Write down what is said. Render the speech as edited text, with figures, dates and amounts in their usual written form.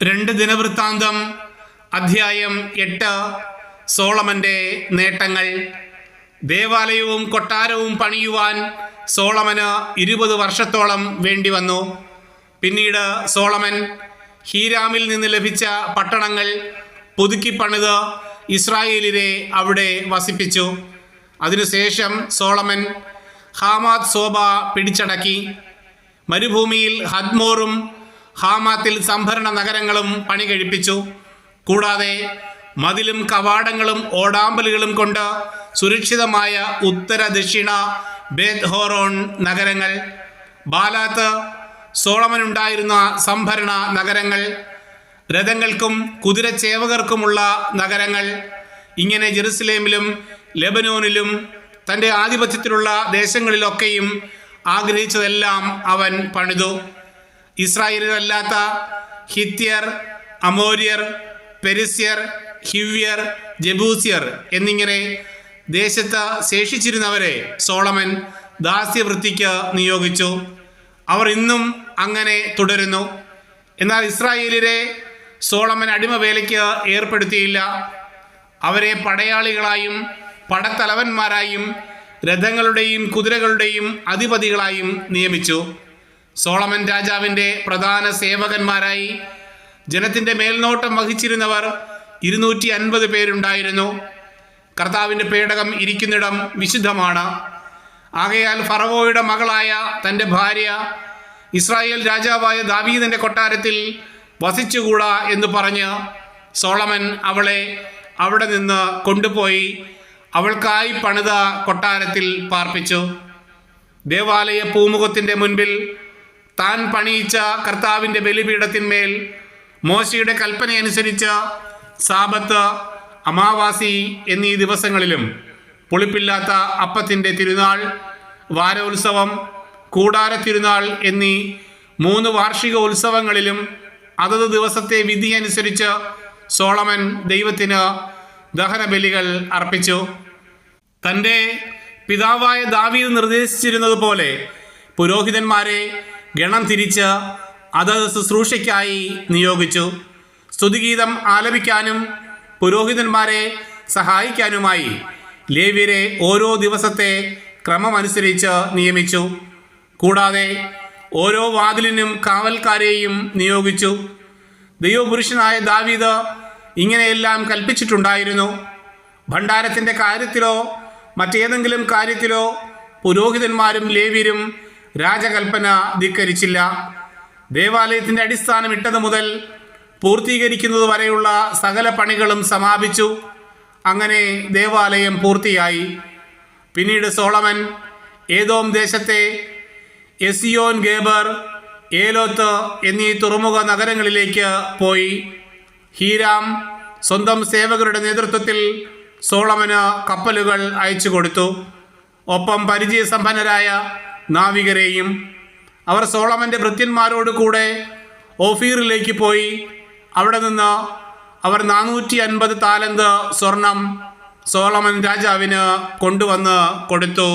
രണ്ട് ദിനവൃത്താന്തം അധ്യായം 8. സോളമന്റെ നേട്ടങ്ങൾ. ദേവാലയവും കൊട്ടാരവും പണിയുവാൻ സോളമന് 20 വർഷത്തോളം വേണ്ടി വന്നു. പിന്നീട് സോളമൻ ഹീരാമിൽ നിന്ന് ലഭിച്ച പട്ടണങ്ങൾ പുതുക്കി പണിത് ഇസ്രായേലിനെ അവിടെ വസിപ്പിച്ചു. അതിനുശേഷം സോളമൻ ഹാമാത്ത് സോബ പിടിച്ചടക്കി. മരുഭൂമിയിൽ ഹദ്മോറും ഹാമാത്തിൽ സംഭരണ നഗരങ്ങളും പണി കഴിപ്പിച്ചു. കൂടാതെ മതിലും കവാടങ്ങളും ഓടാമ്പലുകളും കൊണ്ട് സുരക്ഷിതമായ ഉത്തര ദക്ഷിണ ബേത് ഹോറോൺ നഗരങ്ങൾ, ബാലാത്ത് സോളമനുണ്ടായിരുന്ന സംഭരണ നഗരങ്ങൾ, രഥങ്ങൾക്കും കുതിരച്ചേവകർക്കുമുള്ള നഗരങ്ങൾ, ഇങ്ങനെ ജെറുസലേമിലും ലെബനോനിലും തൻ്റെ ആധിപത്യത്തിലുള്ള ദേശങ്ങളിലൊക്കെയും ആഗ്രഹിച്ചതെല്ലാം അവൻ പണിതു. ഇസ്രായേലിലല്ലാത്ത ഹിത്യർ, അമോര്യർ, പെരിസ്യർ, ഹിവ്യർ, ജബൂസ്യർ എന്നിങ്ങനെ ദേശത്ത് ശേഷിച്ചിരുന്നവരെ സോളമൻ ദാസ്യവൃത്തിക്ക് നിയോഗിച്ചു. അവർ ഇന്നും അങ്ങനെ തുടരുന്നു. എന്നാൽ ഇസ്രായേലിനെ സോളമൻ അടിമവേലയ്ക്ക് ഏർപ്പെടുത്തിയില്ല. അവരെ പടയാളികളായും പടത്തലവന്മാരായും രഥങ്ങളുടെയും കുതിരകളുടെയും അധിപതികളായും നിയമിച്ചു. സോളമൻ രാജാവിൻ്റെ പ്രധാന സേവകന്മാരായി ജനത്തിൻ്റെ മേൽനോട്ടം വഹിച്ചിരുന്നവർ 250 പേരുണ്ടായിരുന്നു. കർത്താവിൻ്റെ പേടകം ഇരിക്കുന്നിടം വിശുദ്ധമാണ്. ആകയാൽ ഫറവോയുടെ മകളായ തൻ്റെ ഭാര്യ ഇസ്രായേൽ രാജാവായ ദാവീദിൻ്റെ കൊട്ടാരത്തിൽ വസിച്ചുകൂടാ എന്ന് പറഞ്ഞ് സോളമൻ അവളെ അവിടെ നിന്ന് കൊണ്ടുപോയി അവൾക്കായി പണിത കൊട്ടാരത്തിൽ പാർപ്പിച്ചു. ദേവാലയ പൂമുഖത്തിൻ്റെ മുൻപിൽ താൻ പണിയിച്ച കർത്താവിൻ്റെ ബലിപീഠത്തിന്മേൽ മോശയുടെ കൽപ്പനയനുസരിച്ച് സാബത്ത്, അമാവാസി എന്നീ ദിവസങ്ങളിലും പുളിപ്പില്ലാത്ത അപ്പത്തിൻ്റെ തിരുനാൾ, വാരോത്സവം, കൂടാര തിരുനാൾ എന്നീ 3 വാർഷിക ഉത്സവങ്ങളിലും അതത് ദിവസത്തെ വിധി അനുസരിച്ച് സോളമൻ ദൈവത്തിന് ദഹനബലികൾ അർപ്പിച്ചു. തൻ്റെ പിതാവായ ദാവീദ് നിർദ്ദേശിച്ചിരുന്നത് പോലെ പുരോഹിതന്മാരെ ഗണം തിരിച്ച് അതത് ശുശ്രൂഷയ്ക്കായി നിയോഗിച്ചു. സ്തുതിഗീതം ആലപിക്കാനും പുരോഹിതന്മാരെ സഹായിക്കാനുമായി ലേവ്യരെ ഓരോ ദിവസത്തെ ക്രമമനുസരിച്ച് നിയമിച്ചു. കൂടാതെ ഓരോ വാതിലിനും കാവൽക്കാരെയും നിയോഗിച്ചു. ദൈവപുരുഷനായ ദാവീദ് ഇങ്ങനെയെല്ലാം കൽപ്പിച്ചിട്ടുണ്ടായിരുന്നു. ഭണ്ഡാരത്തിൻ്റെ കാര്യത്തിലോ മറ്റേതെങ്കിലും കാര്യത്തിലോ പുരോഹിതന്മാരും ലേവ്യരും രാജകൽപ്പന ധിക്കരിച്ചില്ല. ദേവാലയത്തിൻ്റെ അടിസ്ഥാനം ഇട്ടത് മുതൽ പൂർത്തീകരിക്കുന്നത് വരെയുള്ള സകല പണികളും സമാപിച്ചു. അങ്ങനെ ദേവാലയം പൂർത്തിയായി. പിന്നീട് സോളമൻ ഏദോം ദേശത്തെ എസിയോൻ ഗേബർ, ഏലോത്ത് എന്നീ തുറമുഖ നഗരങ്ങളിലേക്ക് പോയി. ഹീരാം സ്വന്തം സേവകരുടെ നേതൃത്വത്തിൽ സോളമന് കപ്പലുകൾ അയച്ചു കൊടുത്തു, ഒപ്പം പരിചയസമ്പന്നരായ നാവികരെയും. അവർ സോളമൻ്റെ ഭൃത്യന്മാരോട് കൂടെ ഓഫീറിലേക്ക് പോയി. അവിടെ നിന്ന് അവർ 450 താലന്ത് സ്വർണം സോളമൻ രാജാവിന് കൊണ്ടുവന്ന് കൊടുത്തു.